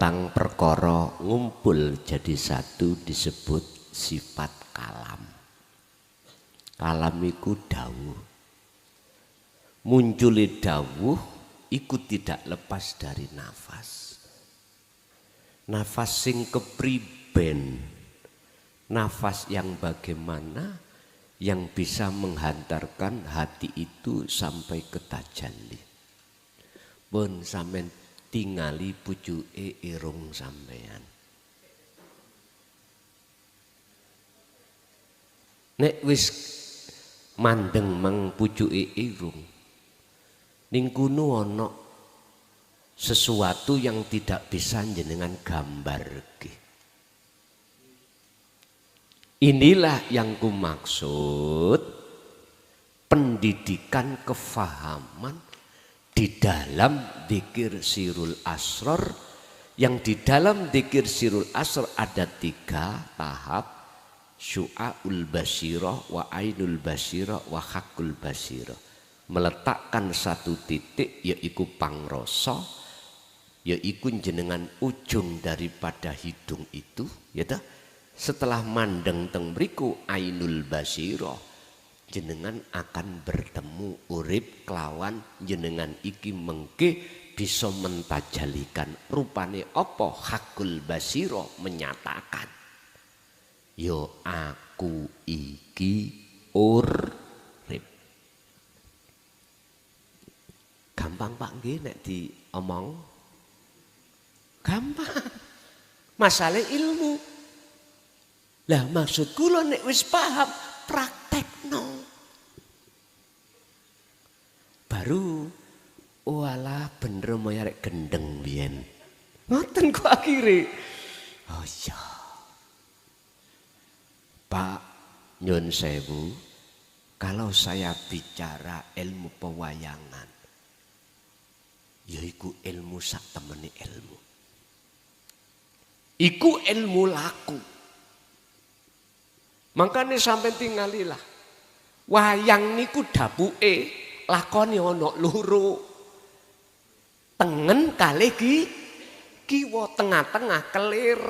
petang perkara ngumpul jadi satu disebut sifat kalam. Kalam iku dawuh. Munculi dawuh iku tidak lepas dari nafas. Nafas sing kepriben. Nafas yang bagaimana yang bisa menghantarkan hati itu sampai ke tajalli. Pun sampean tingali pucuke irung sampean. Nek wis mandeng mang pucuke irung, ning kuno ana sesuatu yang tidak bisa jenengan gambarke. Inilah yang kumaksud pendidikan kefahaman di dalam dzikir Sirul Asrar, yang di dalam dzikir Sirul Asrar ada 3 tahap: syu'aul basirah, wa ainul basirah, wa hakul basirah. Meletakkan satu titik yaitu pangrasa, yaitu jenengan ujung daripada hidung itu, ya toh. Setelah mandeng teng mriku ainul basirah, jenengan akan bertemu urip kelawan jenengan iki mengke bisa mentajalikan rupane apa. Hakul basirah menyatakan yo aku iki urip. Gampang Pak nggih nek diomong. Gampang. Masalah ilmu. Lah maksud kula nek wis paham praktekno. Baru walah bener moyo arek gendeng biyen. Ngoten kok akhire. Oh iya. Pak nyun sewu, kalau saya bicara ilmu pewayangan, yaiku ilmu sak temene ilmu. Iku ilmu laku. Makanya sampai tinggalilah. Wayang niku dapuke lakoni ana loro. Tengen kalih kiwa, tengah-tengah kelir.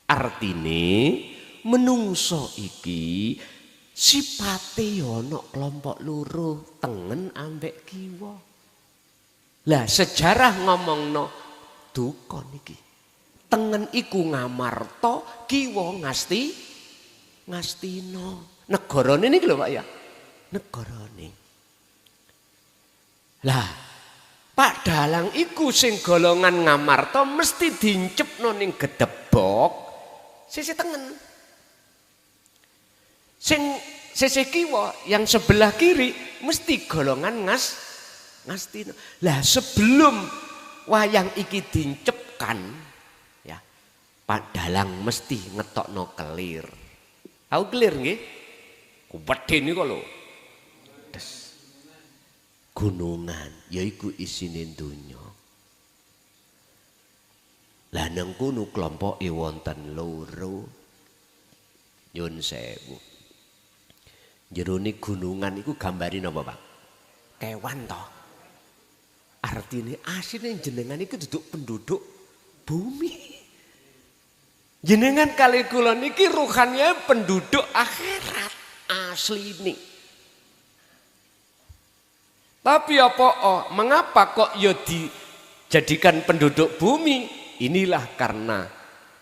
Artine menungso iki sipate ana kelompok loro, tengen ambek kiwa. Lah sejarah ngomongno duka niki. Tengen iku ngamarta, kiwa ngastina. Negarane niki lho Pak ya. Negarane. Lah Pak Dalang iku sing golongan ngamarta mesti dincepno ning gedebok sisi tengen. Sing sisi kiwa yang sebelah kiri mesti golongan ngastina. Lah sebelum wayang iki dincepkan, Pak Dalang mesti ngetokno kelir. Tahu kelir nggih? Kuwedhe niku lho. Des. Gunungan yaiku isine donya. Lah nang kono klompoke wonten loro. Nyun sewu. Jerone gunungan iku gambare napa, Pak? Kewan to. Artine asline jenengan iku duduk penduduk bumi. Jenengan kali kula niki ruhannya penduduk akhirat asli nih. Tapi apa? Mengapa kok ya dijadikan penduduk bumi? Inilah karena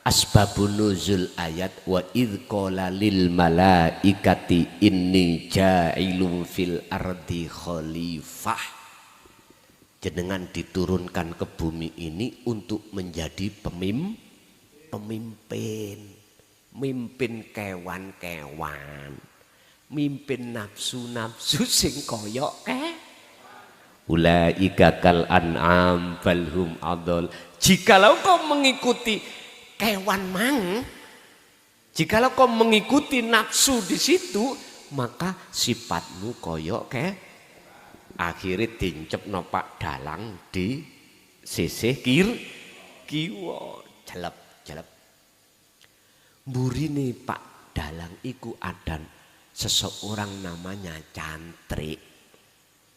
asbabun nuzul ayat wa idh qala lil malaikati inni ja'ilun fil ardi khalifah. Jenengan diturunkan ke bumi ini untuk menjadi pemimpin, mimpin kewan-kewan, mimpin nafsu-nafsu sing koyok ulaika kal an'am balhum adol. Jikalau kau mengikuti kewan mang, jikalau kau mengikuti nafsu di situ, maka sifatmu koyok akhirnya dincepno Pak Dalang di sisih kiwa jelep. Burine Pak Dalang iku ada seseorang namanya Cantrik.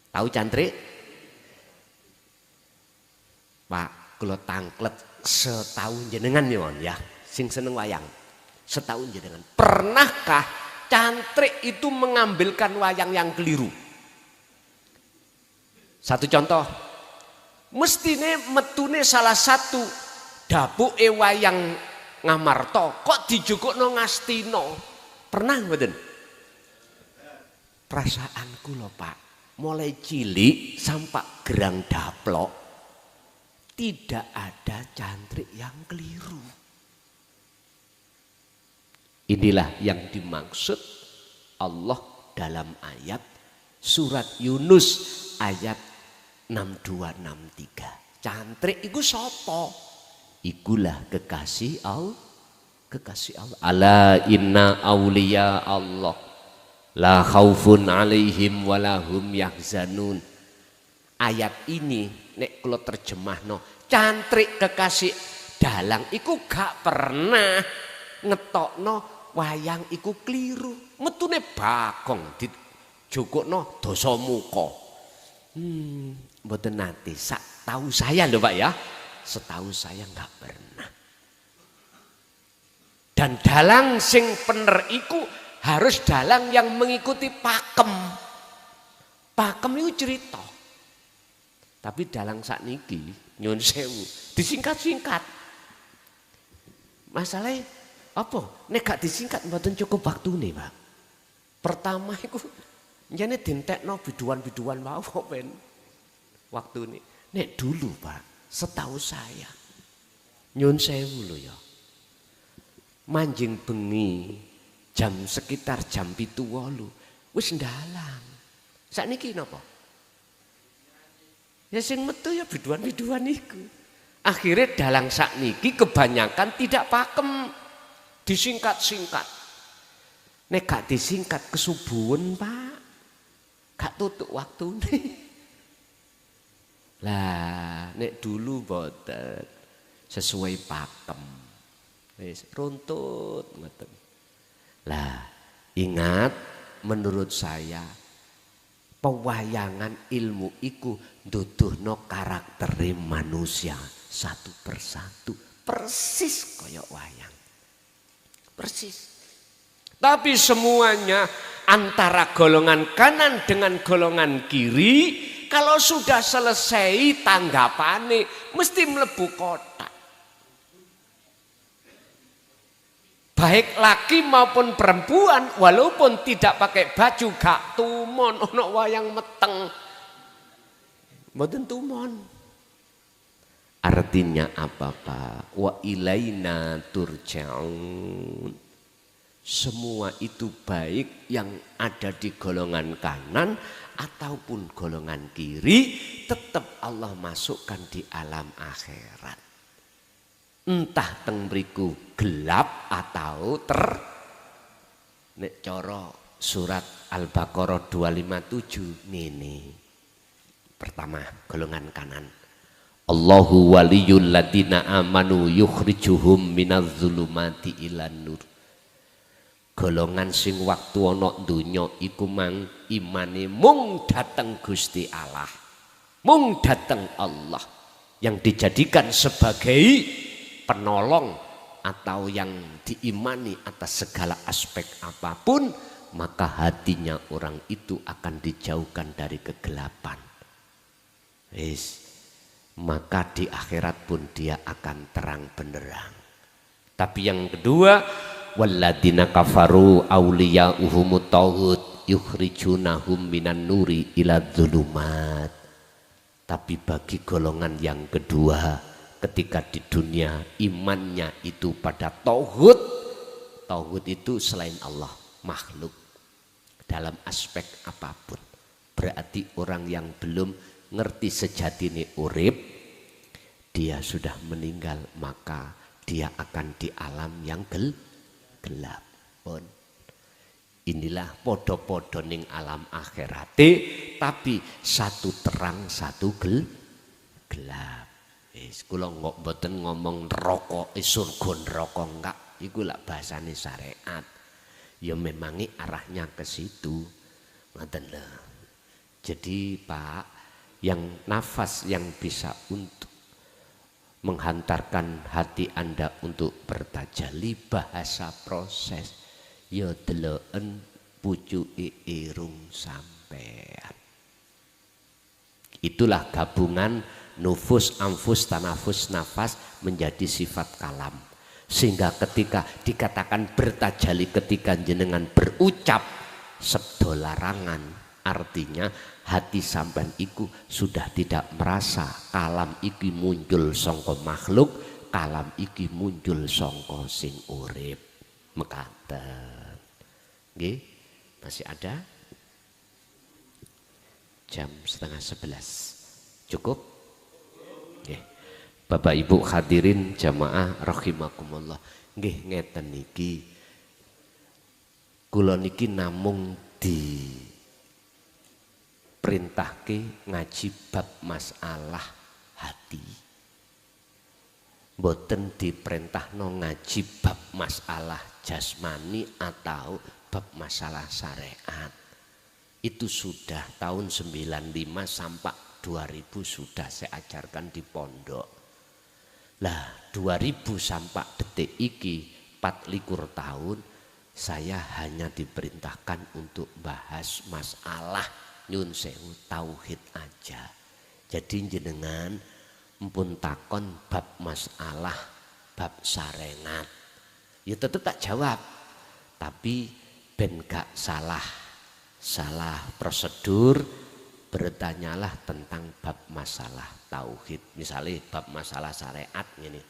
Tahu Cantrik? Pak, kula tangklet setahun jenengan ya, sing seneng wayang. Setahun jenengan. Pernahkah cantrik itu mengambilkan wayang yang keliru? Satu contoh, mestine metune salah satu dapuke wayang Ngamarta kok dijukukno Ngastina. Pernah mboten? Perasaanku lho Pak, mulai cilik sampai gerang daplok tidak ada cantrik yang keliru. Inilah yang dimaksud Allah dalam ayat surat Yunus ayat 6263. Cantrik iku sapa? Ikulah kekasih Allah. Kekasih Allah. Ala inna auliya Allah la khaufun alaihim walahum yahzanun. Ayat ini nek kula terjemahno, cantrik kekasih dalang iku gak pernah ngetokno wayang iku keliru. Metune Bagong dijukukno dosa muka. Mboten nate, sak tahu saya lho Pak ya. Setahu saya nggak pernah. Dan dalang sing bener iku harus dalang yang mengikuti pakem. Pakem itu cerita. Tapi dalang sakniki nyun sewu disingkat-singkat. Masalahnya apa? Nek gak disingkat mboten cukup waktune, Pak. Pertama iku njane dintekno biduan-biduan wae ben waktune. Nek dulu, Pak, setahu saya nyun sewu lho ya, manjing bengi sekitar jam 7:08 wis ndalang. Sakniki napa? Ya sing metu ya biduan-biduan iku. Akhirnya dalang sakniki kebanyakan tidak pakem, disingkat-singkat. Nek gak disingkat kesubuhen Pak, gak tutuk waktune. Lah nek dulu boten sesuai pakem. Wis runtut ngoten. Lah ingat, menurut saya pewayangan ilmu iku nduduhno karaktere manusia satu persatu persis kaya wayang. Persis. Tapi semuanya antara golongan kanan dengan golongan kiri, kalau sudah selesai tanggapane mesti mlebu kotak. Baik laki maupun perempuan, walaupun tidak pakai baju gak tumon ono wayang meteng. Mboten tumon. Artinya apa Pak? Wa ilaina turja'un. Semua itu baik yang ada di golongan kanan ataupun golongan kiri, tetap Allah masukkan di alam akhirat. Entah teng mriku gelap atau nek cara surat Al-Baqarah 257 ngene. Pertama, golongan kanan. Allahu waliyul ladina amanu yukhrijuhum minadz zulumati ilan nur. Golongan sing waktu ana donya iku mang imane mung dateng Gusti Allah. Mung dateng Allah yang dijadikan sebagai penolong atau yang diimani atas segala aspek apapun, maka hatinya orang itu akan dijauhkan dari kegelapan. Maka di akhirat pun dia akan terang benderang. Tapi yang kedua, walladzina kafaru awliya'uhumut taghut yukhrijunahum minan nuri ila dzulumat. Tapi bagi golongan yang kedua, ketika di dunia imannya itu pada tauhid, tauhid itu selain Allah, makhluk dalam aspek apapun. Berarti orang yang belum ngerti sejatine urip, dia sudah meninggal, maka dia akan di alam yang gelap. Inilah podo-podo ning alam akhirate, tapi satu terang satu gelap. Kula nggak mboten ngomong neraka surga neraka enggak, iku lak bahasane syariat. Ya memangi arahnya ke situ. Ngoten lho. Jadi Pak, yang nafas yang bisa untuk menghantarkan hati Anda untuk bertajalli bahasa proses ya deloken pucuke irung sampean. Itulah gabungan nufus, anfus, tanafus, nafas menjadi sifat kalam. Sehingga ketika dikatakan bertajalli ketika jenengan berucap sabda larangan, artinya hati sampean iku sudah tidak merasa kalam iki muncul sangka makhluk, kalam iki muncul sangka sing urip. Mekaten. Nggih, masih ada? Jam 10:30. Cukup? Nggih. Bapak Ibu hadirin jamaah rahimakumullah. Nggih ngeten niki. Kula niki namung diperintahke ngaji bab masalah hati. Mboten diperintahno ngaji bab masalah jasmani atau bab masalah syariat. Itu sudah tahun 95 sampai 2000 sudah saya ajarkan di pondok. Lah 2000 sampai detik iki 24 tahun saya hanya diperintahkan untuk bahas masalah nyun sewu tauhid aja. Jadi jenengan empun takon bab masalah bab sarengat ya tetep tak jawab, tapi ben gak salah prosedur, bertanyalah tentang bab masalah tauhid. Misalnya bab masalah syariat ngene.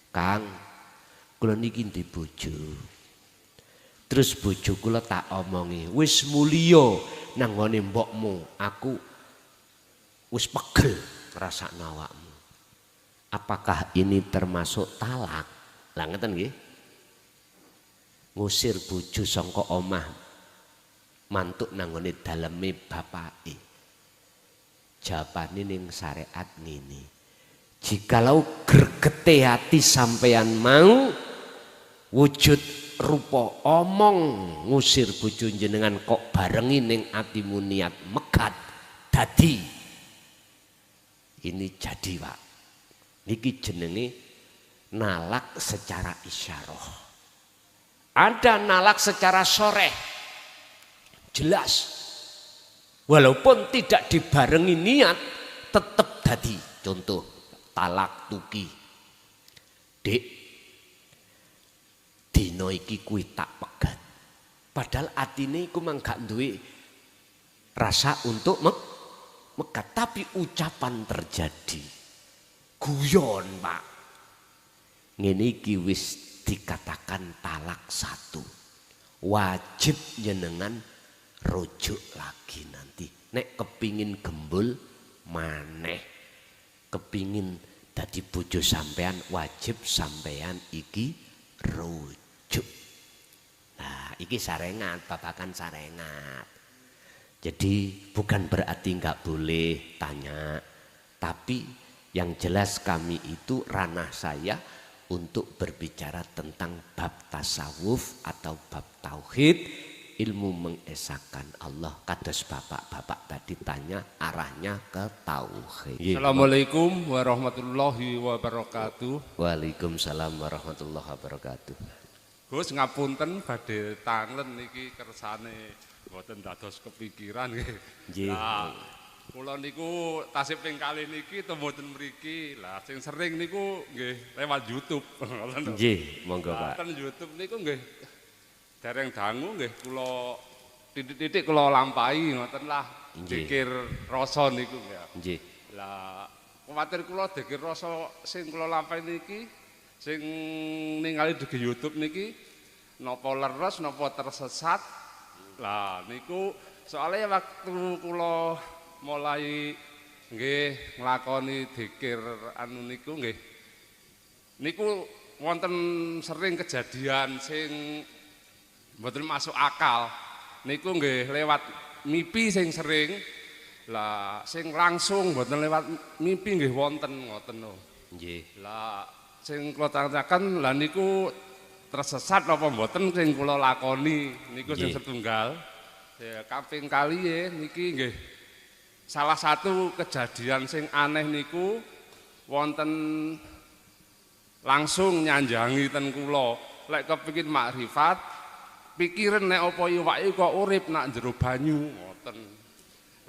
Kang, kula niki ndi bojo. Terus bojo kula tak omongi, wis mulya nang ngone mbokmu, aku wis pegel ngrasakno awakmu. Apakah ini termasuk talak? Lah ngeten nggih. Ngusir bojo saka omah mantuk nang ngone daleme bapake. Jawabane ning syariat ngene. Jikalau gregete hati sampeyan mau wujud rupa omong ngusir bojo jenengan kok barengi ning atimu niat megat dadi ini jadi Pak. Niki jenenge nalak secara isyarah. Ada nalak secara soreh. Jelas. Walaupun tidak dibarengi niat tetap dadi. Contoh talak tuki. Dek, dino iki kuwi tak pegat. Padahal atine iku mang gak duwe rasa untuk megat, tapi ucapan terjadi. Guyon, Pak. Ngene iki wis dikatakan talak satu. Wajib jenengan rujuk lagi nanti. Nek kepingin gembul maneh, kepingin dadi bojo sampean, wajib sampean iki rujuk. Nah, iki sarengat, babakan sarengat. Jadi bukan berarti nggak boleh tanya, tapi yang jelas kami itu ranah saya untuk berbicara tentang bab tasawuf atau bab tauhid, ilmu mengesahkan Allah. Kados bapak-bapak tadi tanya arahnya ke tauhid. Assalamualaikum warahmatullahi wabarakatuh. Waalaikumsalam warahmatullahi wabarakatuh. Gus ngapunten badhe tangen niki kersane mboten dados kepikiran nggih. Nah, kula niku tasih ping kalih niki mboten mriki. Lah sing sering niku nggih lewat YouTube. Nggih, monggo Pak. Ten YouTube niku nggih dereng dangu nggih kula titik-titik kula lampahi ngoten lah. Dikir rasa niku nggih. Nggih. Lah kuwatir kula dikir rasa sing kula lampahi niki sing ningali di YouTube niki napa leres napa tersesat. Lah niku soalnya waktu kula mulai nggih nglakoni dzikir anu niku nggih niku wonten sering kejadian sing mboten masuk akal niku nggih lewat mimpi sing sering. Lah sing langsung mboten lewat mimpi nggih wonten ngoten lho. Nggih. Lah sing kula tanyakan lah niku tersesat apa mboten sing kula lakoni niku sing setunggal. Ya kaping kali niki nggih salah satu kejadian sing aneh niku wonten langsung nyanjangi ten kula. Lek kepengin makrifat, pikiran nek apa iwake kok urip nak jero banyu ngoten.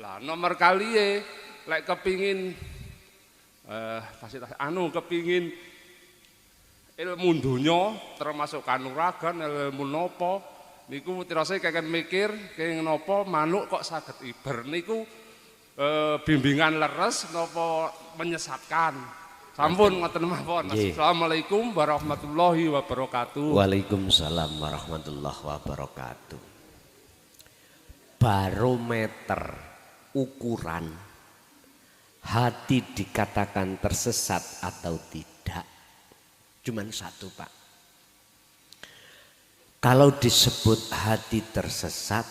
Lah nomor kaliye lek kepingin kepingin ilmu donya termasuk kanuragan ilmu napa niku tirase keken mikir kenging napa manuk kok saged iber niku bimbingan leres napa menyesatkan. Sampun ngoten mawon. Assalamualaikum warahmatullahi wabarakatuh. Waalaikumsalam warahmatullahi wabarakatuh. Barometer ukuran hati dikatakan tersesat atau tidak cuman satu, Pak. Kalau disebut hati tersesat,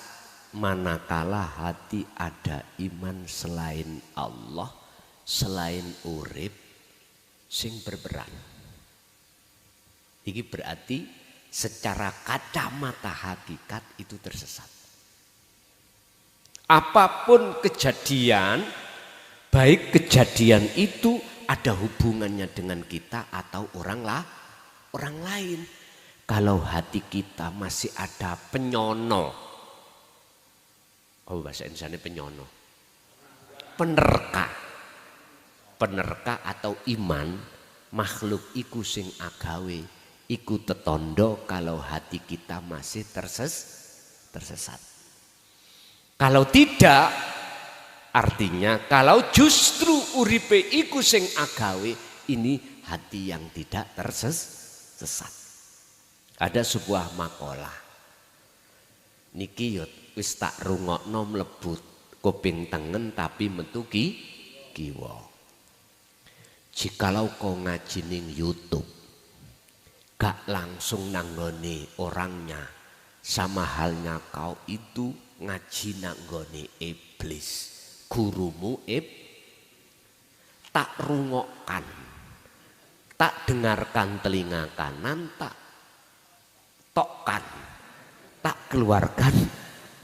manakala hati ada iman selain Allah, selain urip sing berperan. Ini berarti secara kacamata hakikat itu tersesat. Apapun kejadian, baik kejadian itu ada hubungannya dengan kita atau orang lain. Kalau hati kita masih ada penyono, bahasa Indonesia penyono, penerka atau iman, makhluk iku sing agawe, iku tetondo kalau hati kita masih tersesat. Kalau tidak, artinya kalau justru uripe iku sing agawe, ini hati yang tidak tersesat. Ada sebuah makalah niki yo wis tak rungokno mlebu kuping tengen tapi metu kiwa. Jikalau kau ngaji ning YouTube gak langsung nanggone orangnya, sama halnya kau itu ngaji nanggone iblis, gurumu tak rungokkan, tak dengarkan telinga kanan, tak tokkan, tak keluarkan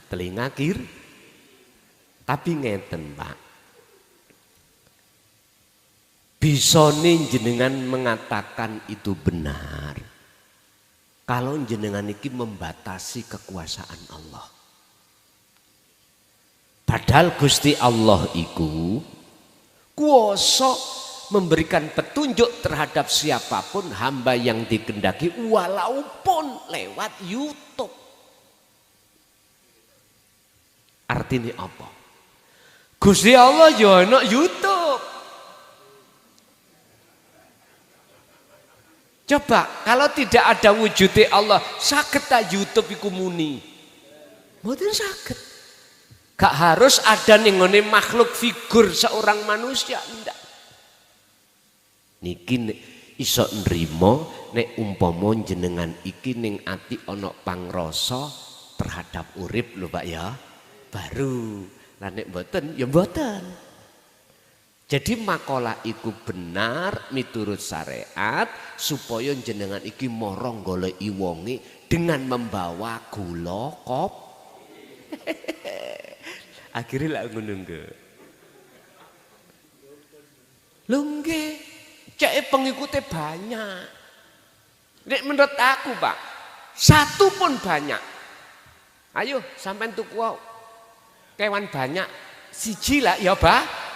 telinga kiri. Tapi ngeten, Pak, bisa nih jenengan mengatakan itu benar kalau jenengan ini membatasi kekuasaan Allah. Padahal Gusti Allah iku kuasa memberikan petunjuk terhadap siapapun hamba yang dikehendaki walaupun lewat YouTube. Artinya apa? Gusti Allah ya ana YouTube. Coba kalau tidak ada wujudnya Allah, saged ta YouTube iku muni? Mboten saged. Gak harus ada ning ngene makhluk figur seorang manusia, ndak. Niki iso nrimo nek umpama jenengan iki ning ati ana pangrasa terhadap urip lho Pak ya. Baru. Lah nek mboten ya mboten. Jadi makalah iku benar miturut syariat supaya jenengan iki morong goleki wonge dengan membawa gula kop. Akhirnya lah ngono nggo. Lho nggih, cek pengikutnya banyak. Nek menurut aku, Pak, satu pun banyak. Ayo sampean tuku kewan banyak siji lah ya, Pak.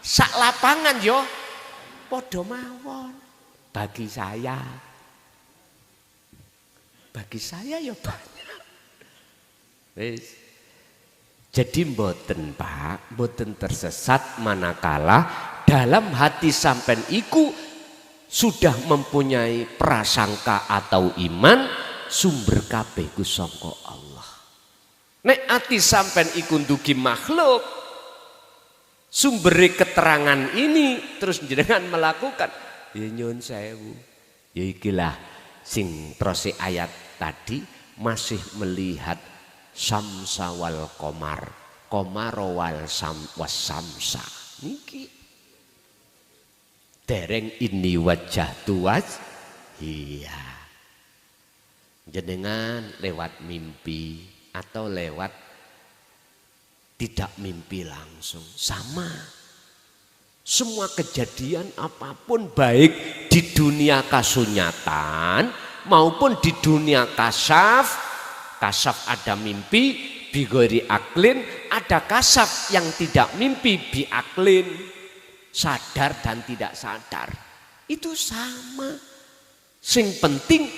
Sak lapangan yo padha mawon. Bagi saya ya banyak. Wis. Jadi mboten Pak, mboten tersesat manakala dalam hati sampean iku sudah mempunyai prasangka atau iman sumber kabeh ku saka Allah. Nek ati sampean iku ndugi makhluk, sumber keterangan ini terus jenengan melakukan ya nyun sewu. Ya ikilah sing terus ayat tadi masih melihat samsa wal komar, komaro wal samsa niki dereng ini wajah tuas. Iya, jenengan lewat mimpi atau lewat tidak mimpi langsung sama. Semua kejadian apapun baik di dunia kasunyatan maupun di dunia kasaf. Kasaf ada mimpi bigori aklin, ada kasaf yang tidak mimpi bi aklin, sadar dan tidak sadar. Itu sama. Sing penting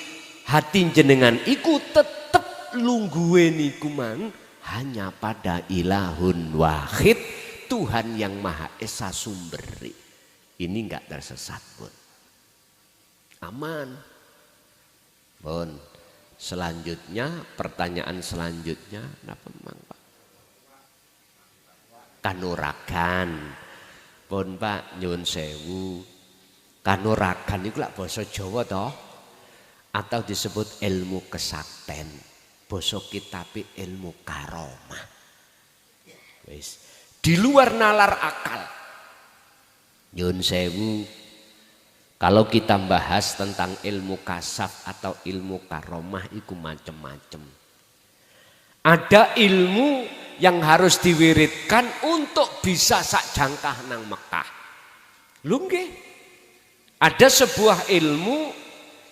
hati jenengan iku tetep lungguhe niku mang hanya pada ilahun wahid, Tuhan yang Maha Esa Sumberi. Ini enggak tersesat pun. Aman. Pun. Selanjutnya, pertanyaan selanjutnya, kenapa memang Pak? Kanuragan. Pun Pak, nyuwun sewu. Kanuragan itu lah basa Jawa toh? Atau disebut ilmu kesakten. Basa kitabe ilmu karomah. Wis. Di luar nalar akal. Nyuwun sewu. Kalau kita bahas tentang ilmu kasaf atau ilmu karomah itu macam-macam. Ada ilmu yang harus diwiridkan untuk bisa sak jangkah nang Mekah. Lho nggih. Ada sebuah ilmu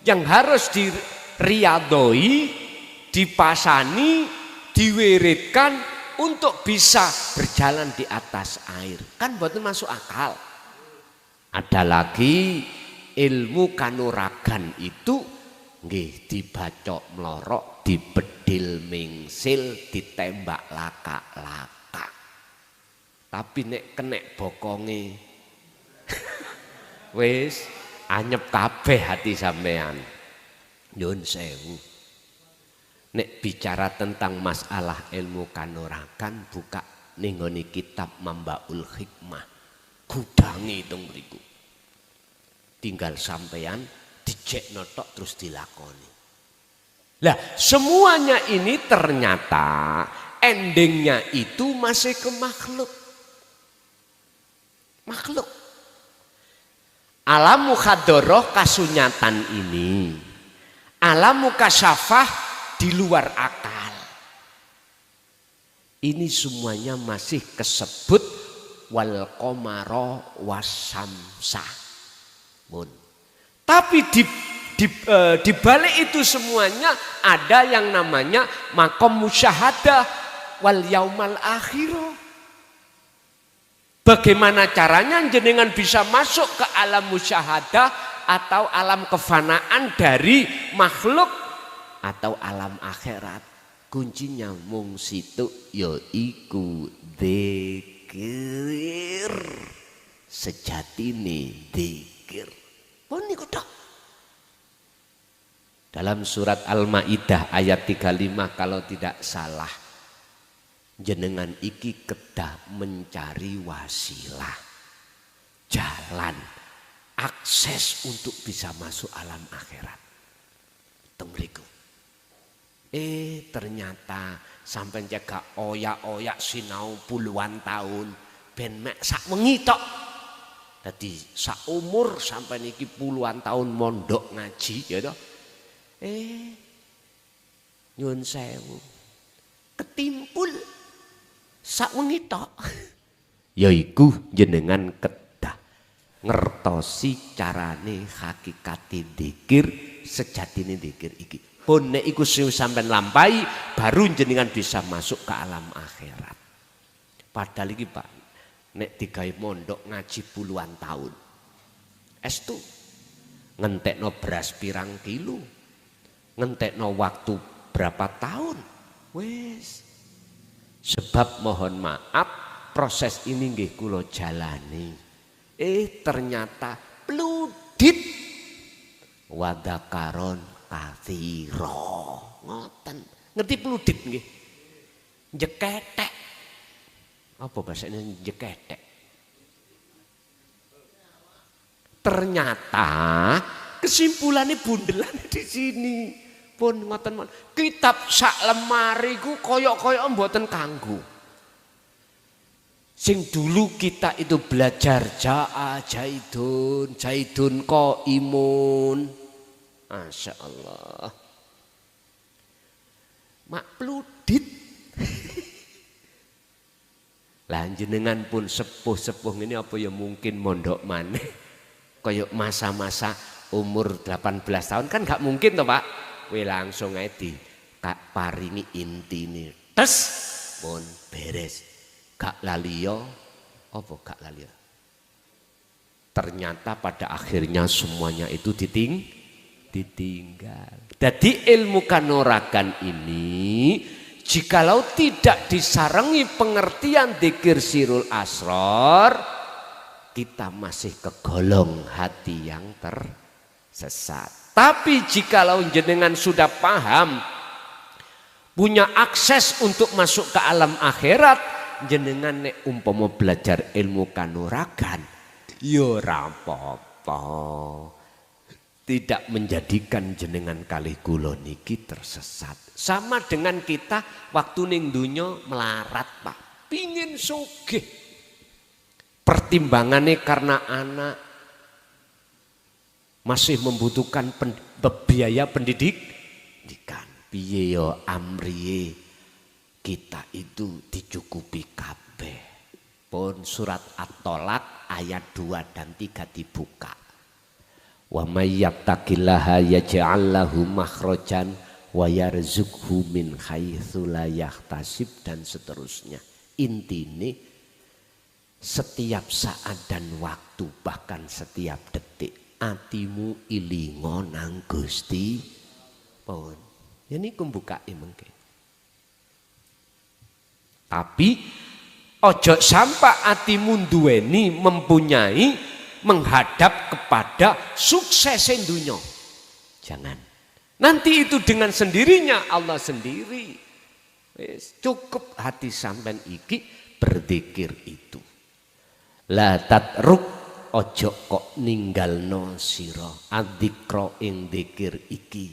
yang harus diriyadoi, dipasani, diwiridkan untuk bisa berjalan di atas air. Kan mboten masuk akal. Ada lagi ilmu kanuragan itu nggih dibacok melorok, dibedil mingsil, ditembak laka-laka. Tapi nek kenek bokonge wis anyep kabeh hati sampean. Nyun sewu. Nek bicara tentang masalah ilmu kanuragan buka ning nggone kitab Mambaul Hikmah. Gudangi teng mriku. Tinggal sampean dijekno tok terus dilakoni. Lah, semuanya ini ternyata endingnya itu masih ke makhluk. Makhluk. Alam mukhadoroh kasunyatan ini, alam mukasyafah di luar akal. Ini semuanya masih kesebut wal qamara wasamsa. Tapi di balik itu semuanya ada yang namanya makom musyahadah wal yaumal akhirah. Bagaimana caranya jenengan bisa masuk ke alam musyahadah atau alam kefanaan dari makhluk atau alam akhirat? Kuncinya mung situ yaiku dzikir. Sejatine dzikir. Pun niku tok. Dalam surat Al-Maidah ayat 35 kalau tidak salah, jenengan iki kedah mencari wasilah, jalan, akses untuk bisa masuk alam akhirat. Tengriku. Ternyata sampai jaga oyak-oyak sinau puluhan tahun ben mek sak wengi tok. Dadi sak umur sampai niki puluhan tahun mondok ngaji ya toh. Nyun sewu. Ketimpul sak wengi tok. Yaiku jenengan kedah ngertosi carane hakikate dzikir, sejatine dzikir iki. Pun nek iku sampean lampahi baru jenengan bisa masuk ke alam akhirat. Padahal iki Pak nek digawe mondok ngaji puluhan tahun. Estu ngentekno beras pirang kilo. Ngentekno waktu berapa tahun. Wes. Sebab mohon maaf proses ini nggih kula jalani. Ternyata pludit wadakaron katsira. Ngoten. Ngerti pludit nggih? Jeketek. Apa bahasanya jeketek? Ternyata kesimpulannya bundelan di sini. Pun ngoten kitab sak lemari ku koyok-koyok mboten kanggo. Sing dulu kita itu belajar jaidun ko imun. Masya Allah. Mak pludit. Lah jenengan pun sepuh-sepuh ini apa ya mungkin mondok maneh kaya masa-masa umur 18 tahun kan gak mungkin toh Pak. Kowe langsung ae di Kak paringi intine. Tes pun beres. Gak laliyo apa gak laliyo. Ternyata pada akhirnya semuanya itu ditinggal. Jadi ilmu kanuragan ini jikalau tidak disarengi pengertian dzikir sirul asror, kita masih kegolong hati yang tersesat. Tapi jikalau jenengan sudah paham, punya akses untuk masuk ke alam akhirat, jenengan nek umpama belajar ilmu kanuragan, yo rapopo. Tidak menjadikan jenengan kali kula niki tersesat. Sama dengan kita waktu ning dunya melarat Pak, pingin sugih. Pertimbangannya karena anak masih membutuhkan biaya pendidikan. Piye yo amriye kita itu dicukupi kabeh. Pun surat At-Tolak ayat 2 dan 3 dibuka. Wa may yattaqillaha yaj'al lahu makhrajan wa yarzuqhu min haitsu la yahtasib dan seterusnya. Intine setiap saat dan waktu bahkan setiap detik atimu ilingo nang Gusti pun. Ya niku mbukake mengke. Tapi ojo sampai atimu duweni mempunyai menghadap kepada sukses dunia. Jangan. Nanti itu dengan sendirinya Allah sendiri. Cukup hati sampean iki berzikir itu. La tatruk ojo kok ninggalno sira adzikra ing dzikir iki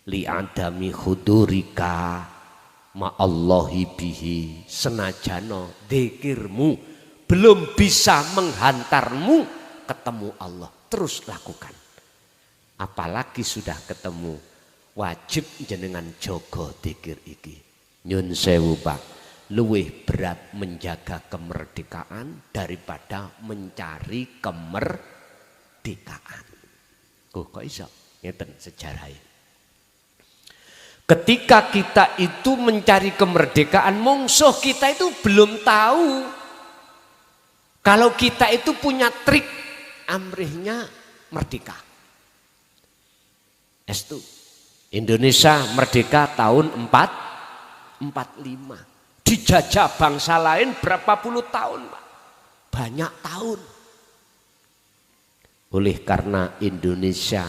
li adami hudurika ma Allahi bihi senajano dzikirmu belum bisa menghantarmu ketemu Allah, terus lakukan. Apalagi sudah ketemu, wajib jenengan jogo dzikir iki. Nyun sewu Pak, luwih berat menjaga kemerdekaan daripada mencari kemerdekaan. Kok iso? Ngeten sejarahnya. Ketika kita itu mencari kemerdekaan, mungsuh kita itu belum tahu kalau kita itu punya trik amrihnya merdeka. Estu Indonesia merdeka tahun 45. Dijajah bangsa lain berapa puluh tahun, Pak? Banyak tahun. Oleh karena Indonesia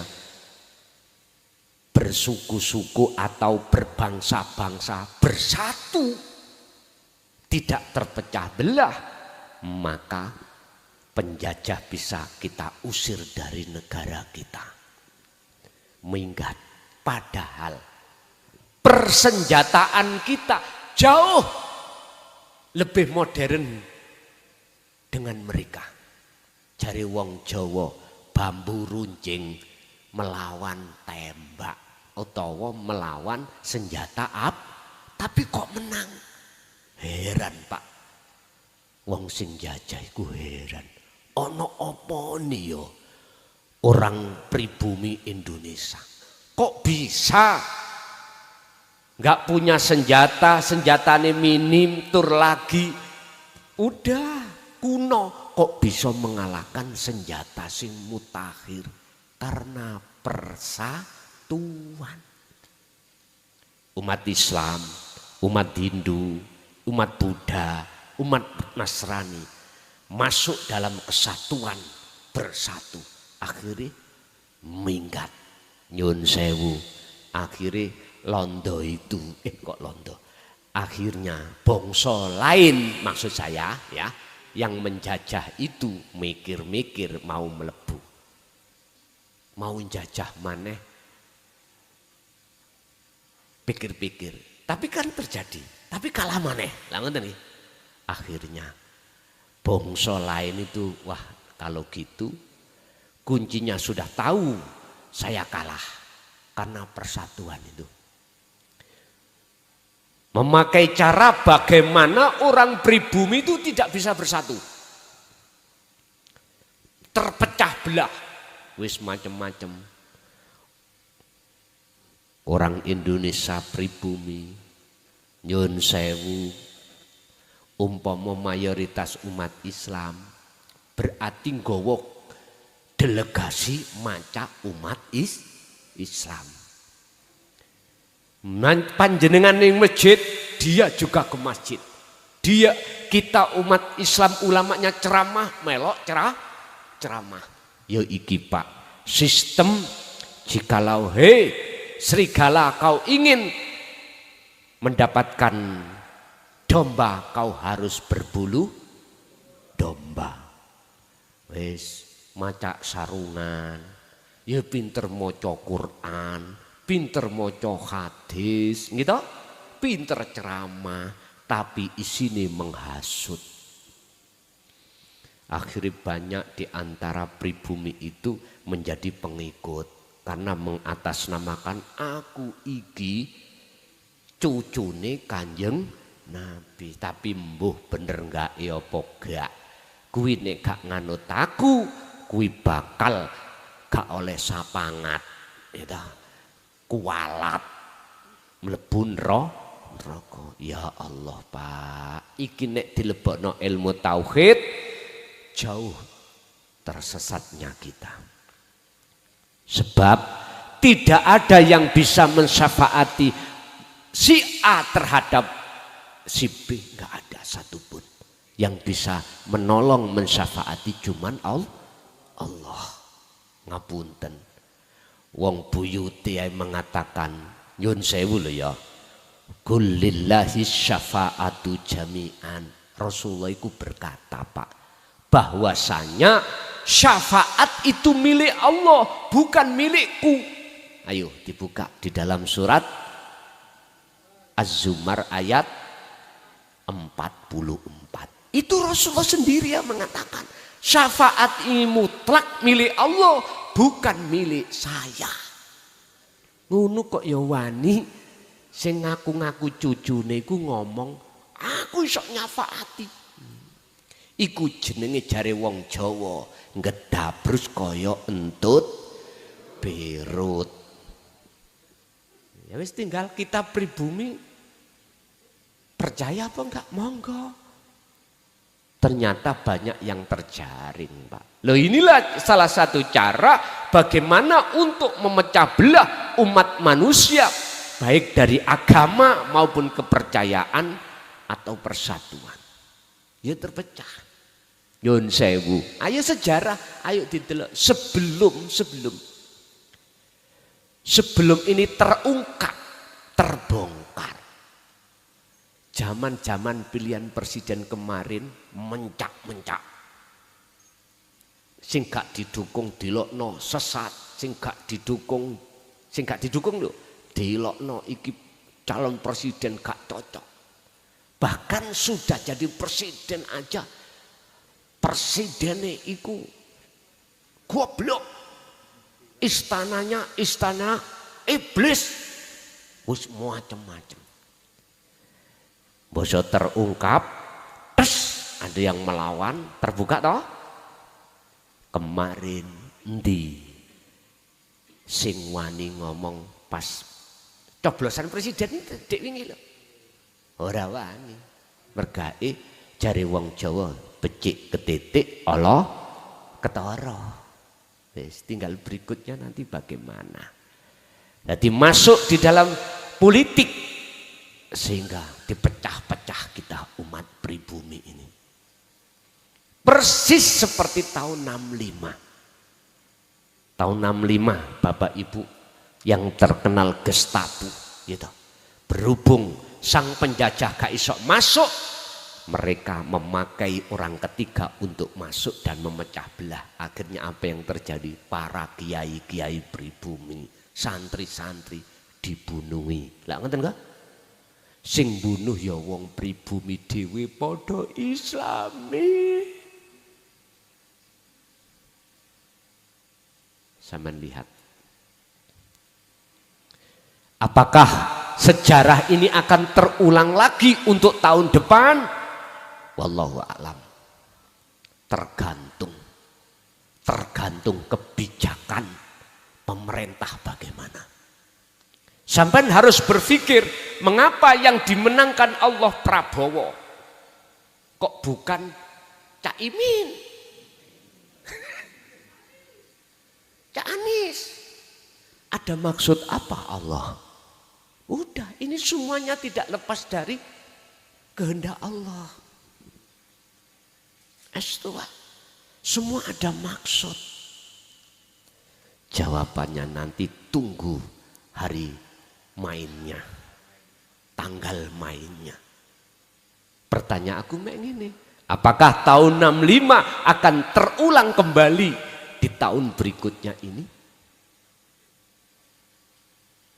bersuku-suku atau berbangsa-bangsa bersatu, tidak terpecah belah, maka penjajah bisa kita usir dari negara kita. Minggat. Padahal persenjataan kita jauh lebih modern dengan mereka. Jari wong Jawa bambu runcing melawan tembak utawa melawan senjata tapi kok menang. Heran Pak. Wong sing jajah iku heran. Ono apa nih yo orang pribumi Indonesia kok bisa nggak punya senjata, senjatanya minim, tur lagi udah kuno, kok bisa mengalahkan senjata sing mutakhir? Karena persatuan. Umat Islam, umat Hindu, umat Buddha, umat Nasrani masuk dalam kesatuan, bersatu, akhirnya minggat. Nyun sewu, akhirnya londo itu, kok londo? Akhirnya bangsa lain, maksud saya ya, yang menjajah itu mikir-mikir mau melebu, mau jajah maneh, pikir-pikir, tapi kan terjadi, tapi kalah maneh, langun nih. Akhirnya bangsa lain itu, wah kalau gitu kuncinya sudah tahu, saya kalah karena persatuan itu. Memakai cara bagaimana orang pribumi itu tidak bisa bersatu. Terpecah belah. Wis macam-macam. Orang Indonesia pribumi, nyun sewu, umpama mayoritas umat Islam, berarti nggawa delegasi maca umat Islam. Panjenengan ning masjid, dia juga ke masjid. Kita umat Islam ulamanya ceramah, melok ceramah. Ya iki Pak, sistem jikalau serigala kau ingin mendapatkan domba, kau harus berbulu domba. Wis maca sarungan, ya pinter maca Quran, pinter maca hadis, gitu, pinter ceramah, tapi isine menghasut. Akhirnya banyak di antara pribumi itu menjadi pengikut karena mengatasnamakan aku iki cucune Kanjeng Nabi, tapi mbuh bener enggak ya apa gak, kuwi nek gak nganut aku kuwi bakal gak oleh sapangat, gitu. Kualat mlebu neraka. Ya Allah Pak, iki nek dilebokno ilmu tauhid jauh tersesatnya kita. Sebab tidak ada yang bisa mensyafaati si A terhadap si B, nggak ada satupun yang bisa menolong mensyafaati, cuman Allah. Ngapunten, wong buyuti yang mengatakan nyun sewu lho ya, kullillahi syafa'atu jami'an. Rasulullah itu berkata Pak, bahwasanya syafaat itu milik Allah, bukan milikku. Ayo dibuka di dalam surat Az-Zumar ayat 44. Itu Rasulullah sendiri yang mengatakan syafaat ini mutlak milik Allah, bukan milik saya. Ngono kok ya wani sing ngaku-ngaku cucune iku ngomong aku iso nyafaati. Iku jenenge jare wong Jawa ngedabrus kaya entut berut. Ya wis tinggal kita pribumi percaya apa enggak, monggo. Ternyata banyak yang terjaring Pak. Loh inilah salah satu cara bagaimana untuk memecah belah umat manusia, baik dari agama maupun kepercayaan atau persatuan. Ya terpecah. Nyun sewu. Ayo sejarah, ayo didelok sebelum ini terungkap, terbongkar. Zaman-zaman pilihan presiden kemarin mencak-mencak. Sing gak didukung dilokno sesat, sing gak didukung lho dilokno iki calon presiden gak cocok. Bahkan sudah jadi presiden aja, presidennya iku goblok, istana iblis, wis macam-macam. Bosok terungkap, ada yang melawan, terbuka toh. Kemarin ndi sing wani ngomong pas coblosan presiden dek wingi lho. Ora wani. Mergae jare wong Jawa becik ketitik Allah ketara. Wis tinggal berikutnya nanti bagaimana. Jadi masuk di dalam politik sehingga dipecah-pecah kita umat pribumi ini. Persis seperti tahun 65. Tahun 65 Bapak Ibu yang terkenal Gestapo gitu. Berhubung sang penjajah gak iso masuk, mereka memakai orang ketiga untuk masuk dan memecah belah. Akhirnya apa yang terjadi? Para kiai-kiai pribumi, santri-santri dibunuhi. Lah ngoten enggak? Sing bunuh ya wong pribumi dhewe padha Islami. Sampeyan lihat. Apakah sejarah ini akan terulang lagi untuk tahun depan? Wallahu a'lam. Tergantung kebijakan pemerintah bagaimana. Sampai harus berpikir, mengapa yang dimenangkan Allah Prabowo kok bukan Cak Imin, Cak Anies? Ada maksud apa Allah? Udah, ini semuanya tidak lepas dari kehendak Allah. Astaga, semua ada maksud. Jawabannya nanti tunggu hari mainnya, tanggal mainnya. Pertanyaan aku begini, apakah tahun 65 akan terulang kembali di tahun berikutnya ini?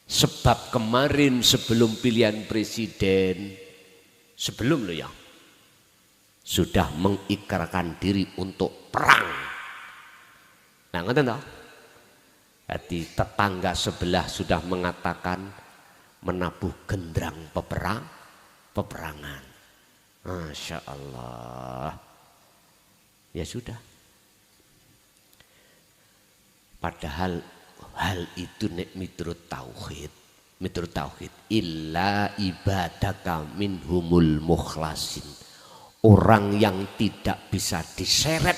Sebab kemarin sebelum pilihan presiden, sebelum loh ya, sudah mengikrarkan diri untuk perang. Nah, ngerti toh? Jadi tetangga sebelah sudah mengatakan menabuh genderang peperangan. Masya Allah. Ya sudah. Padahal hal itu nek miturut tauhid illa ibadaka minhumul mukhlasin. Orang yang tidak bisa diseret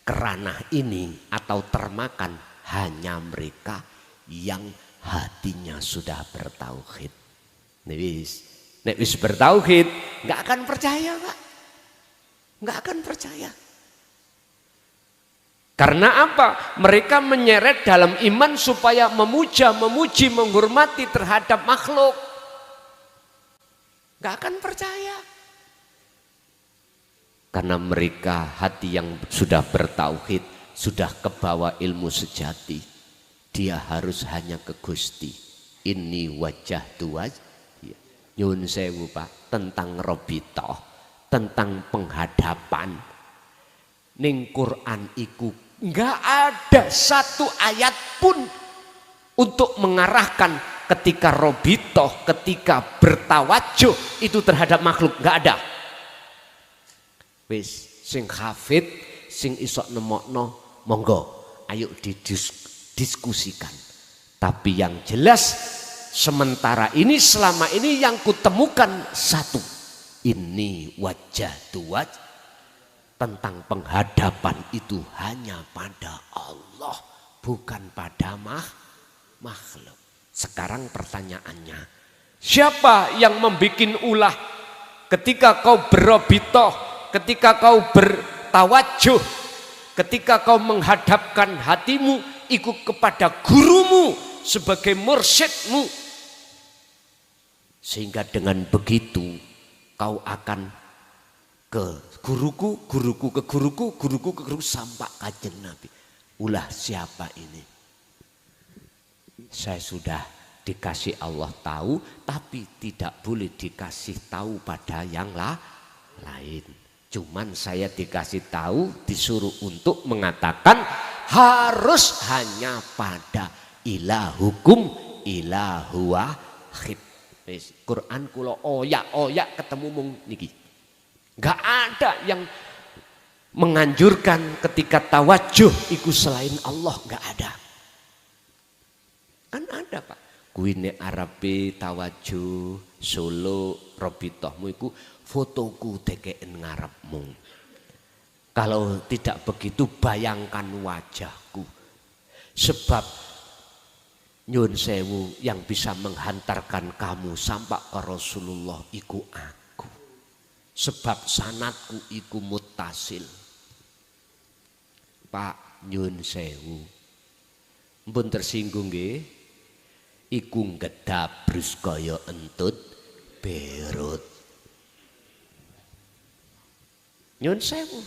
kerana ini atau termakan hanya mereka yang hatinya sudah bertauhid. Nek wis bertauhid nggak akan percaya, Pak. Nggak akan percaya. Karena apa? Mereka menyeret dalam iman supaya memuja, memuji, menghormati terhadap makhluk. Nggak akan percaya. Karena mereka hati yang sudah bertauhid, sudah kebawa ilmu sejati, dia harus hanya ke Gusti. Ini wajah tuaj, nyun sewu Pak, tentang robitoh, tentang penghadapan. Ning Quran iku nggak ada satu ayat pun untuk mengarahkan ketika robitoh, ketika bertawajuh itu terhadap makhluk, nggak ada. Wis sing hafid, sing isok nemokno, monggo, ayo didiskusikan. Tapi yang jelas sementara ini, selama ini yang kutemukan satu, ini wajah tuaj, tentang penghadapan itu hanya pada Allah, bukan pada makhluk. Sekarang pertanyaannya, siapa yang membikin ulah ketika kau berobitoh, ketika kau bertawajuh, ketika kau menghadapkan hatimu ikut kepada gurumu sebagai mursyidmu, sehingga dengan begitu kau akan ke guruku, guruku ke guruku, guruku ke guru sampai kanjeng Nabi. Ulah siapa ini? Saya sudah dikasih Allah tahu, tapi tidak boleh dikasih tahu pada yang lain. Cuman saya dikasih tahu, disuruh untuk mengatakan harus hanya pada ilahukum ilahu wahid. Quran kula oyak ketemu mung niki. Gak ada yang menganjurkan ketika tawajuh iku selain Allah, gak ada. Kan ada Pak. Kuine Arabe tawajuh Solo robitohmu iku fotoku tekeen ngarepmu. Kalau tidak begitu bayangkan wajahku. Sebab nyun sewu yang bisa menghantarkan kamu sampai ke Rasulullah iku aku. Sebab sanatku iku muttasil. Pak nyun sewu. Mpun tersinggung nggih. Iku ngedabrus kaya entut berut. Nyun sewu.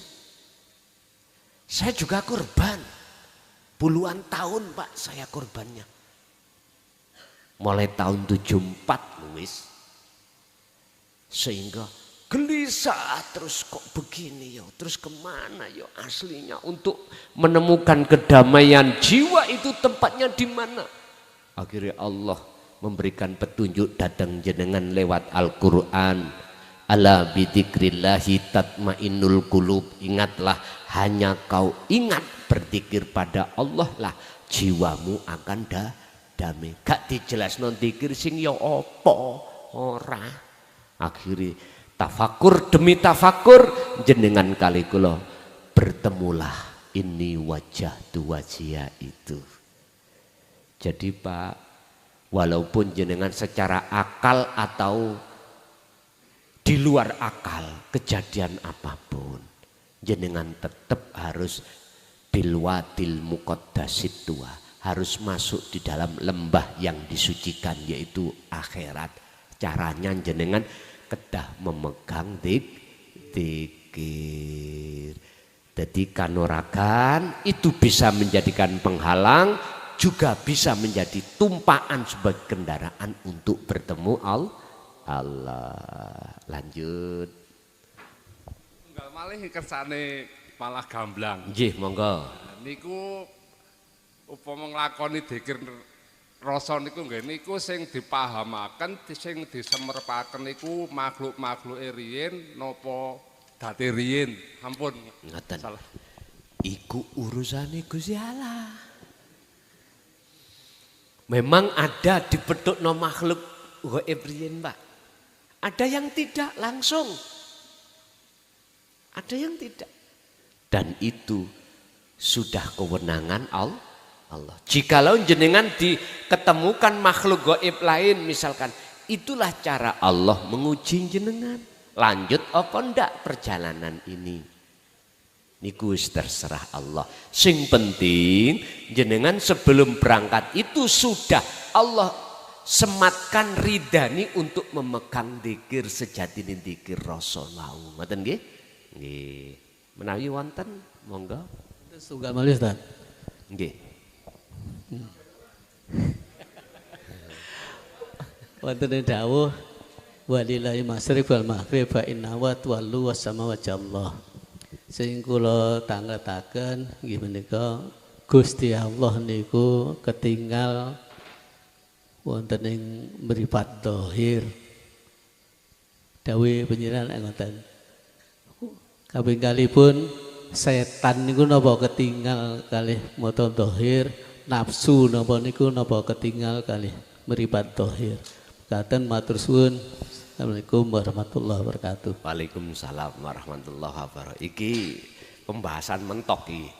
Saya juga korban. Puluhan tahun Pak saya korbannya. Mulai tahun 74 Luis. Sehingga gelisah terus kok begini yo. Terus kemana yo aslinya untuk menemukan kedamaian jiwa itu tempatnya di mana? Akhirnya Allah memberikan petunjuk datang jenengan lewat Al-Quran. Ala bidzikrillahi tatmainnul qulub. Ingatlah, hanya kau ingat berzikir pada Allah lah jiwamu akan damai. Gak dijelasno zikir sing ya apa ora. Akhirnya tafakur demi tafakur jenengan kali kula bertemulah ini wajah tu wajah itu. Jadi Pak, walaupun jenengan secara akal atau di luar akal kejadian apapun, jenengan tetap harus bilwadil muqaddasit tua, harus masuk di dalam lembah yang disucikan yaitu akhirat. Caranya jenengan kedah memegang dzikir. Jadi kanuragan itu bisa menjadikan penghalang, juga bisa menjadi tumpaan sebagai kendaraan untuk bertemu Allah. Lanjut. Enggak malih kersane malah gamblang. Nggih, monggo. Niku upama nglakoni dzikir rasa niku nggih niku sing dipahamaken, sing disemerpaken niku makhluk-makhluke riyin napa dadi riyin. Ampun. Ngoten. Salah. Iku urusane Gusti Allah. Memang ada dipethukno makhluk gaib riyin, Pak. Ada yang tidak langsung. Ada yang tidak. Dan itu sudah kewenangan Allah. Jikalau jenengan diketemukan makhluk gaib lain misalkan, itulah cara Allah menguji jenengan. Lanjut apa ndak perjalanan ini? Niku wis terserah Allah. Sing penting jenengan sebelum berangkat itu sudah Allah sematkan ridani untuk memegang dzikir sejatine dzikir rasa mau. Ngoten nggih? Nggih. Menawi wonten monggo. Sugak malih Ustaz. Nggih. Wonten dawuh walillahi masyriq wal maghrib fa inna wa tuwallu wasama wajallah. Sing kula tanggetaken nggih menika Gusti Allah niku ketinggal wonten ing mripat dhahir. Dawuh panjenengan ngoten. Kaping kalipun setan niku napa ketinggal kalih mata dhahir, nafsu napa niku napa ketinggal kalih mripat dhahir. Katen matur suwun. Assalamualaikum warahmatullahi wabarakatuh. Waalaikumsalam warahmatullahi wabarakatuh. Iki pembahasan mentok iki.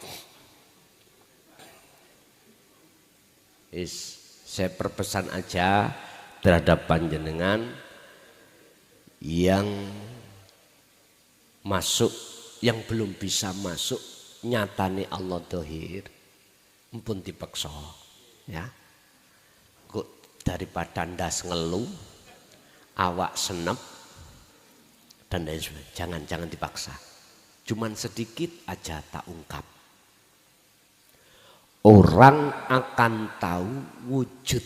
Saya perpesan aja terhadap panjenengan yang masuk, yang belum bisa masuk nyatane Allah dohir, ampun dipaksa ya. Kok daripada ndas ngeluh, awak senep dan lain sebagainya, jangan dipaksa. Cuman sedikit aja tak ungkap. Orang akan tahu wujud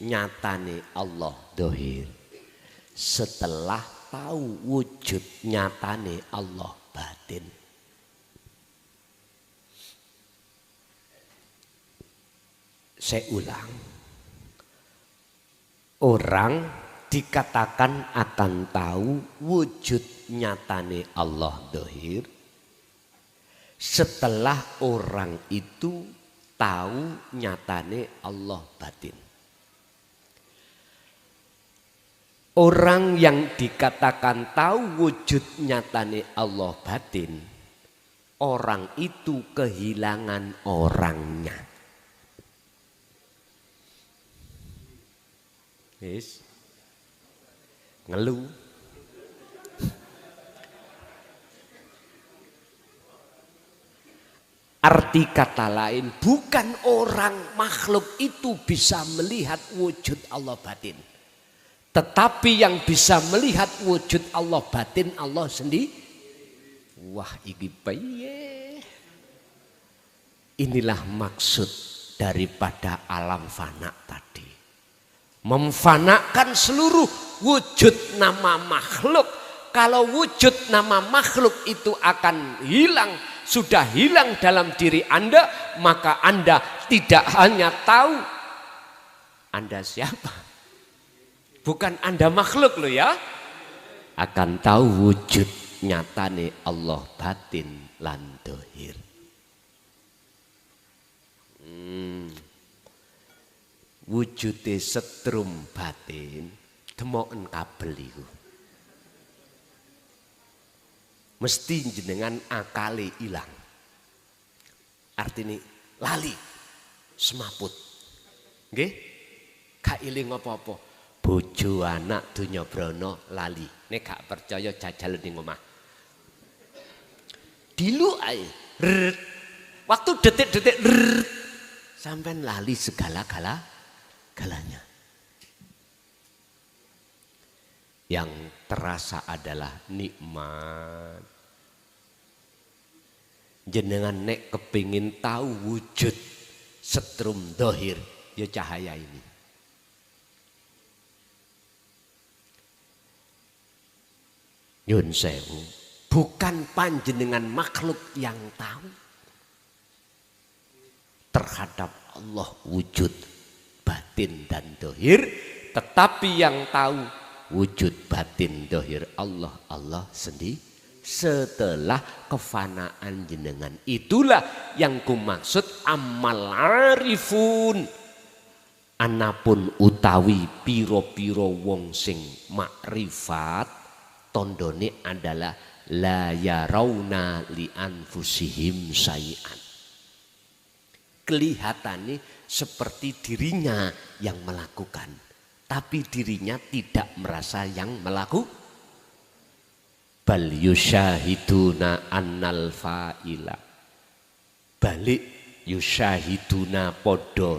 nyatane Allah dohir setelah tahu wujud nyatane Allah batin. Saya ulang, orang dikatakan akan tahu wujud nyatane Allah dohir setelah orang itu tahu nyatane Allah batin. Orang yang dikatakan tahu wujud nyatane Allah batin, orang itu kehilangan orangnya. Yes. Ngeluh. Arti kata lain, bukan orang makhluk itu bisa melihat wujud Allah batin. Tetapi yang bisa melihat wujud Allah batin Allah sendiri. Wah, iki piye. Inilah maksud daripada alam fana tadi. Memfanakan seluruh wujud nama makhluk. Kalau wujud nama makhluk itu akan hilang, sudah hilang dalam diri Anda, maka Anda tidak hanya tahu Anda siapa, Bukan Anda makhluk loh ya. Akan tahu wujud nyatane Allah batin lan dohir. Wujude setrum batin demoken kabel iku. Mesti jenengan akale ilang. Artine lali, semaput. Nggih? Gak eling apa-apa. Bojo anak donya brana lali. Nek gak percaya jajal ning omah. Dilu ae. Waktu detik-detik sampean lali segala-galanya. Yang terasa adalah nikmat. Jenengan nek kepingin tahu wujud setrum dohir, ya cahaya ini. Nyun sewu, bukan panjenengan makhluk yang tahu terhadap Allah wujud batin dan dohir, tetapi yang tahu wujud batin dohir Allah sendiri. Setelah kefanaan jenengan, itulah yang kumaksud amal arifun. Anapun utawi piro-piro wong sing makrifat, tondone adalah la yarawna li anfusihim sayi'an. Kelihatannya seperti dirinya yang melakukan, tapi dirinya tidak merasa yang melakukan. Bal yusyahiduna annal fa'ila. Balik yusyahiduna podo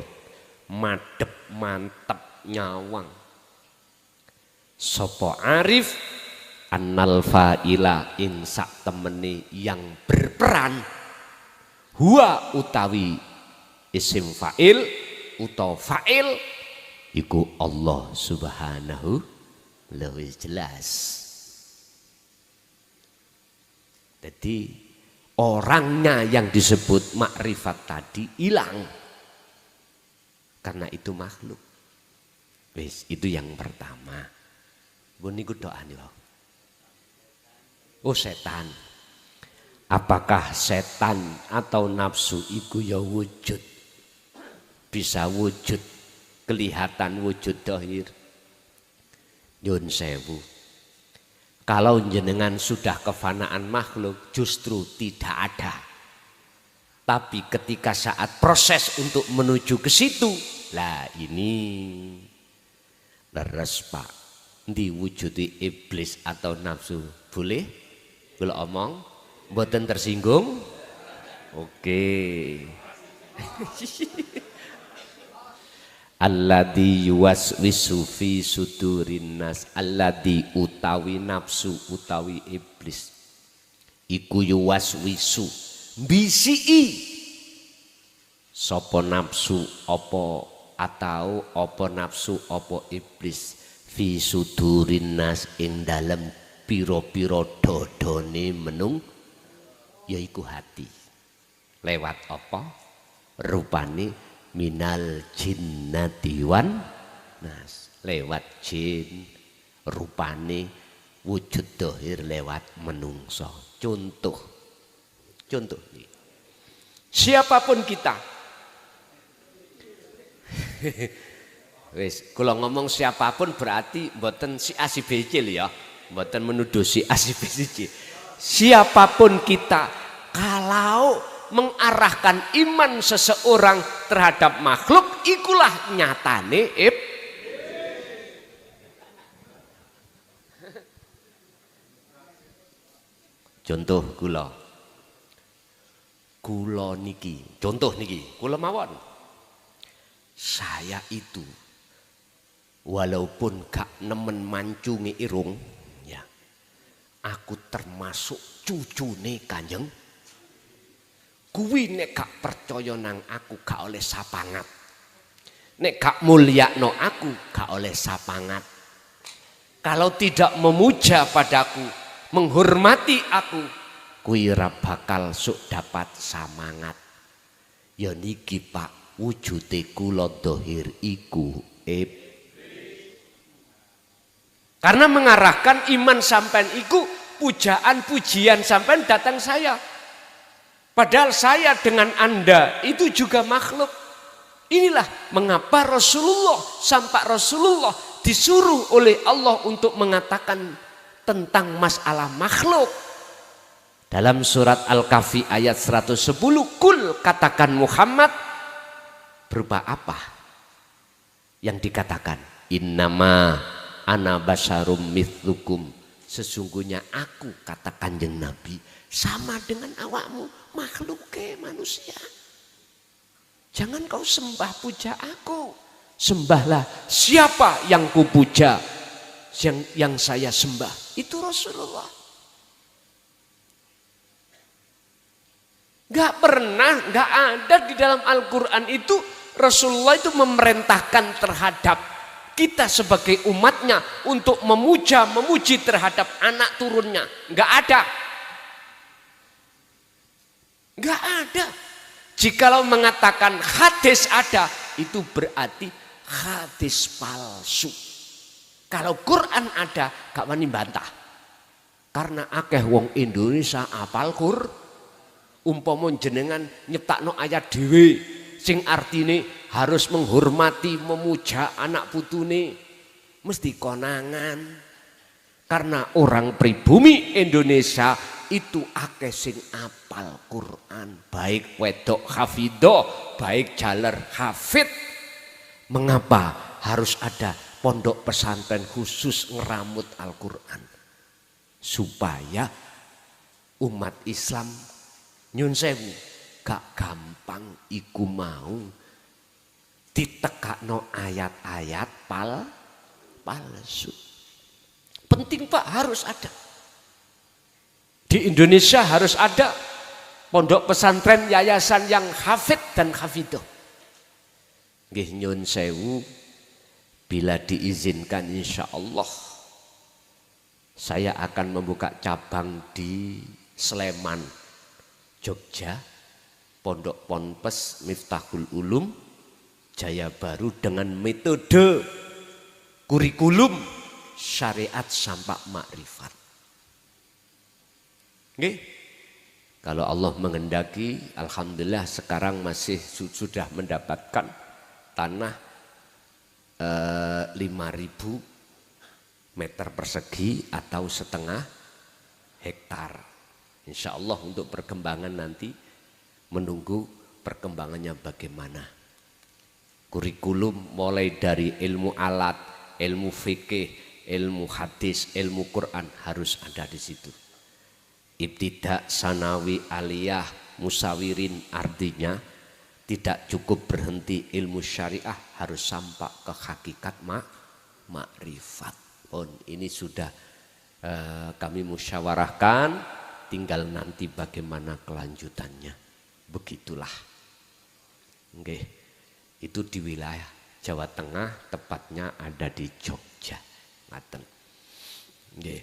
madep mantep nyawang. Sopo arif annal fa'ila ing sak temene yang berperan. Huwa utawi isim fa'il utawa fa'il iku Allah subhanahu lebih jelas. Jadi orangnya yang disebut makrifat tadi hilang. Karena itu makhluk. Wis, itu yang pertama. Buniku doa nih. Oh setan. Apakah setan atau nafsu iku ya wujud? Bisa wujud, kelihatan wujud dohir. Nyun sewu. Kalau jenengan sudah kefanaan makhluk justru tidak ada. Tapi ketika saat proses untuk menuju ke situ, lah ini leres Pak. Diwujudi iblis atau nafsu. Boleh? Kalau omong, mboten tersinggung? Oke. Alladzi yuwaswisu fi sudurin nas, alladzi utawi nafsu utawi iblis iku yuwaswisu bisii sapa nafsu apa atau apa nafsu apa iblis fi sudurin nas ing dalem pira-pira dodone menung yaiku hati. Lewat apa? Rupane minal jinnati wan nas, lewat jin, rupane wujud dohir lewat menungso. Contoh nih, siapapun kita wis kalau ngomong siapapun berarti mboten si A si B C ya, mboten menuduh si A si B C. Siapapun kita, kalau mengarahkan iman seseorang terhadap makhluk, ikulah nyatane contoh kula niki, contoh niki, kula mawon. Saya itu walaupun gak nemen mancungi irung, ya, aku termasuk cucune Kanjeng. Kuwi nek gak percaya nang aku gak oleh sapangat. Nek gak mulyakno aku gak oleh sapangat. Kalau tidak memuja padaku, menghormati aku, kuwi ora bakal sok dapat samangat. Ya niki Pak, wujude kula dohir iku Karena mengarahkan iman sampean iku pujaan pujian sampean datang saya. Padahal saya dengan Anda itu juga makhluk. Inilah mengapa Rasulullah sampai Rasulullah disuruh oleh Allah untuk mengatakan tentang masalah makhluk. Dalam surat Al-Kahfi ayat 110, kul katakan Muhammad, berupa apa yang dikatakan? Innama ana basyarum mithlukum, sesungguhnya aku, kata Kanjeng Nabi, sama dengan awakmu, makhluknya manusia. Jangan kau sembah puja aku, sembahlah siapa yang kupuja, yang saya sembah itu Rasulullah. Gak pernah, gak ada di dalam Al-Quran itu Rasulullah itu memerintahkan terhadap kita sebagai umatnya untuk memuja, memuji terhadap anak turunnya. Gak ada. Gak ada. Jikalau mengatakan hadis ada, itu berarti hadis palsu. Kalau Quran ada, gak wani bantah. Karena akeh wong Indonesia apal Quran. Umpama jenengan nyiptakno ayat dhewe sing artine harus menghormati, memuja anak putune, mesti konangan. Karena orang pribumi Indonesia itu akeh sing apal Quran, baik wedok hafidho, baik jaler hafid. Mengapa harus ada pondok pesantren khusus ngeramut Al-Quran? Supaya umat Islam nyun sewu gak gampang iku mau ditekakno ayat-ayat palsu. Penting Pak, harus ada. Di Indonesia harus ada pondok pesantren yayasan yang hafid dan hafidho. Nggih nyun sewu, bila diizinkan insya Allah saya akan membuka cabang di Sleman, Jogja, Pondok Ponpes Miftahul Ulum Jaya Baru dengan metode kurikulum syariat sampai makrifat. Nggih. Kalau Allah menghendaki, alhamdulillah sekarang masih sudah mendapatkan tanah 5.000 meter persegi atau setengah hektar. Insya Allah untuk perkembangan nanti menunggu perkembangannya bagaimana. Kurikulum mulai dari ilmu alat, ilmu fikih, ilmu hadis, ilmu Quran harus ada di situ. Ibtidak, sanawi, aliyah, musawirin, artinya tidak cukup berhenti ilmu syariah, harus sampai ke hakikat makrifat. Pun ini sudah kami musyawarahkan. Tinggal nanti bagaimana kelanjutannya. Begitulah. Oke. Itu di wilayah Jawa Tengah, tepatnya ada di Jogja. Ngaten. Oke.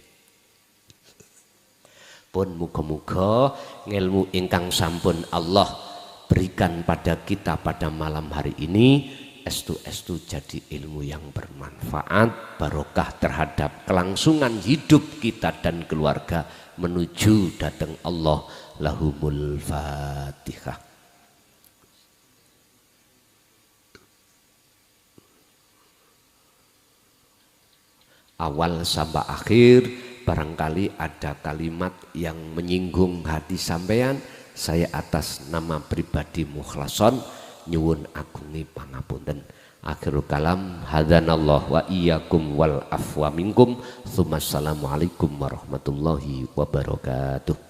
Pun muga-muga ngilmu ingkang sampun Allah berikan pada kita pada malam hari ini estu jadi ilmu yang bermanfaat, barokah terhadap kelangsungan hidup kita dan keluarga menuju datang Allah. Lahumul Fatihah. Awal sampai akhir barangkali ada kalimat yang menyinggung hati sampean, saya atas nama pribadi Mukhlason nyuwun agungi pangapunten. Akhirul kalam, hadanallah wa iyyakum wal afwa minkum. Assalamualaikum warahmatullahi wabarakatuh.